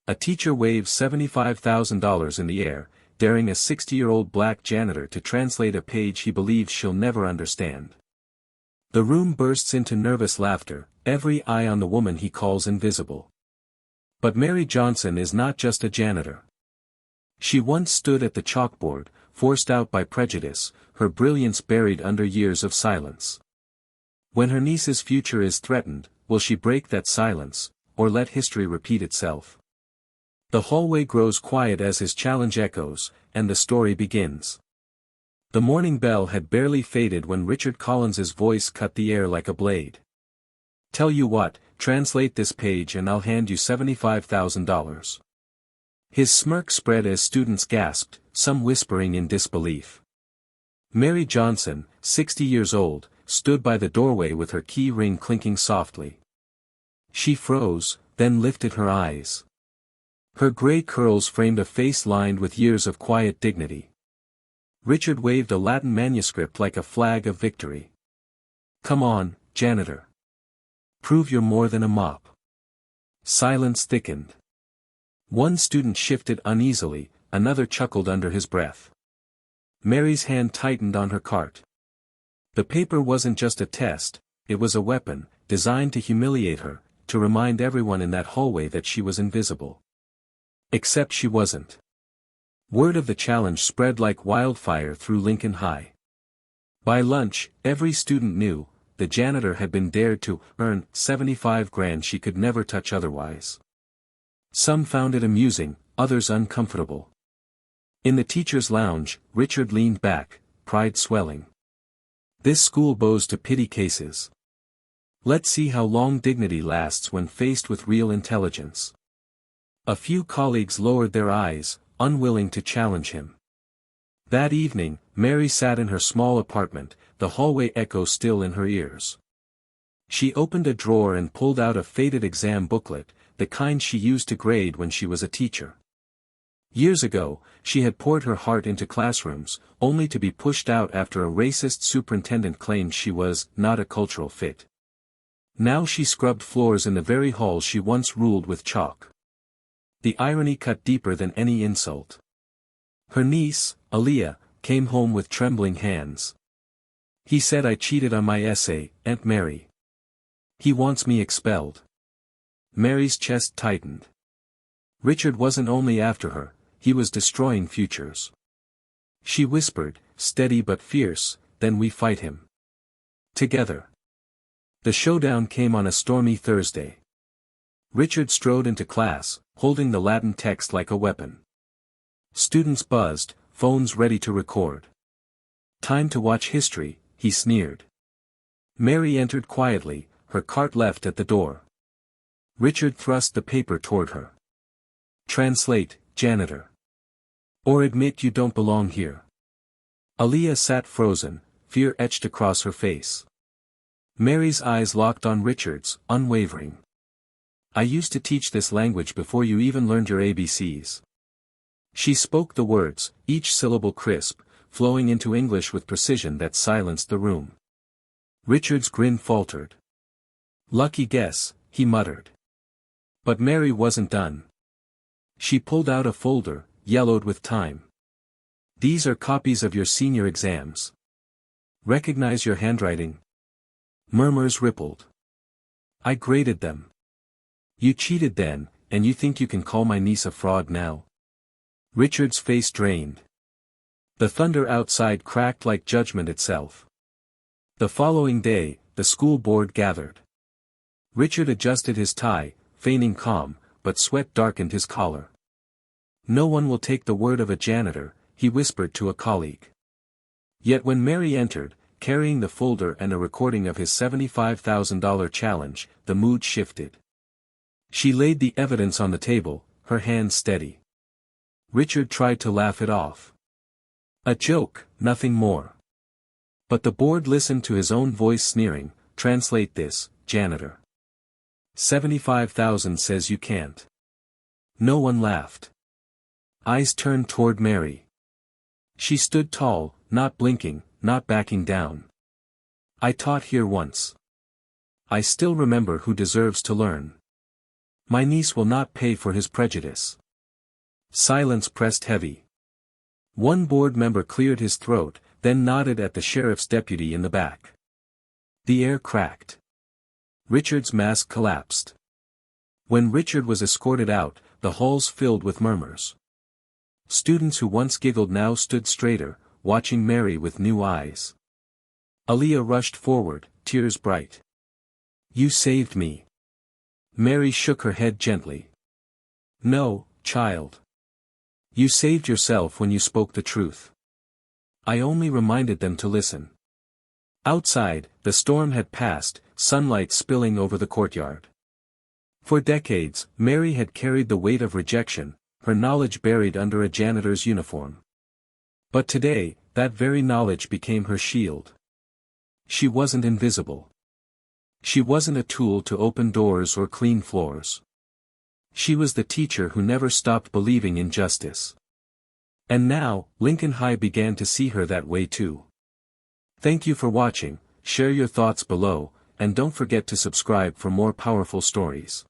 A teacher waves $75,000 in the air, daring a 60-year-old black janitor to translate a page he believes she'll never understand. The room bursts into nervous laughter, every eye on the woman he calls invisible. But Mary Johnson is not just a janitor. She once stood at the chalkboard, forced out by prejudice, her brilliance buried under years of silence. When her niece's future is threatened, will she break that silence, or let history repeat itself? The hallway grows quiet as his challenge echoes, and the story begins. The morning bell had barely faded when Richard Collins's voice cut the air like a blade. "Tell you what, translate this page and I'll hand you $75,000. His smirk spread as students gasped, some whispering in disbelief. Mary Johnson, 60 years old, stood by the doorway with her key ring clinking softly. She froze, then lifted her eyes. Her gray curls framed a face lined with years of quiet dignity. Richard waved a Latin manuscript like a flag of victory. "Come on, janitor. Prove you're more than a mop." Silence thickened. One student shifted uneasily, another chuckled under his breath. Mary's hand tightened on her cart. The paper wasn't just a test, it was a weapon, designed to humiliate her, to remind everyone in that hallway that she was invisible. Except she wasn't. Word of the challenge spread like wildfire through Lincoln High. By lunch, every student knew, the janitor had been dared to earn $75,000 she could never touch otherwise. Some found it amusing, others uncomfortable. In the teacher's lounge, Richard leaned back, pride swelling. This school bows to pity cases. Let's see how long dignity lasts when faced with real intelligence. A few colleagues lowered their eyes, unwilling to challenge him. That evening, Mary sat in her small apartment, the hallway echo still in her ears. She opened a drawer and pulled out a faded exam booklet, the kind she used to grade when she was a teacher. Years ago, she had poured her heart into classrooms, only to be pushed out after a racist superintendent claimed she was not a cultural fit. Now she scrubbed floors in the very halls she once ruled with chalk. The irony cut deeper than any insult. Her niece, Aaliyah, came home with trembling hands. "He said I cheated on my essay, Aunt Mary. He wants me expelled." Mary's chest tightened. Richard wasn't only after her, he was destroying futures. She whispered, steady but fierce, "Then we fight him. Together." The showdown came on a stormy Thursday. Richard strode into class, holding the Latin text like a weapon. Students buzzed, phones ready to record. "Time to watch history," he sneered. Mary entered quietly, her cart left at the door. Richard thrust the paper toward her. "Translate, janitor. Or admit you don't belong here." Aaliyah sat frozen, fear etched across her face. Mary's eyes locked on Richard's, unwavering. "I used to teach this language before you even learned your ABCs." She spoke the words, each syllable crisp, flowing into English with precision that silenced the room. Richard's grin faltered. "Lucky guess," he muttered. But Mary wasn't done. She pulled out a folder, yellowed with time. "These are copies of your senior exams. Recognize your handwriting?" Murmurs rippled. "I graded them." "You cheated then, and you think you can call my niece a fraud now?" Richard's face drained. The thunder outside cracked like judgment itself. The following day, the school board gathered. Richard adjusted his tie, feigning calm, but sweat darkened his collar. "No one will take the word of a janitor," he whispered to a colleague. Yet when Mary entered, carrying the folder and a recording of his $75,000 challenge, the mood shifted. She laid the evidence on the table, her hands steady. Richard tried to laugh it off. A joke, nothing more. But the board listened to his own voice sneering, "Translate this, janitor. 75,000 says you can't." No one laughed. Eyes turned toward Mary. She stood tall, not blinking, not backing down. "I taught here once. I still remember who deserves to learn." My niece will not pay for his prejudice. Silence pressed heavy. One board member cleared his throat, then nodded at the sheriff's deputy in the back. The air cracked. Richard's mask collapsed. When Richard was escorted out, the halls filled with murmurs. Students who once giggled now stood straighter, watching Mary with new eyes. Aaliyah rushed forward, tears bright. You saved me. Mary shook her head gently. No, child. You saved yourself when you spoke the truth. I only reminded them to listen. Outside, the storm had passed, sunlight spilling over the courtyard. For decades, Mary had carried the weight of rejection, her knowledge buried under a janitor's uniform. But today, that very knowledge became her shield. She wasn't invisible. She wasn't a tool to open doors or clean floors. She was the teacher who never stopped believing in justice. And now, Lincoln High began to see her that way too. Thank you for watching, share your thoughts below, and don't forget to subscribe for more powerful stories.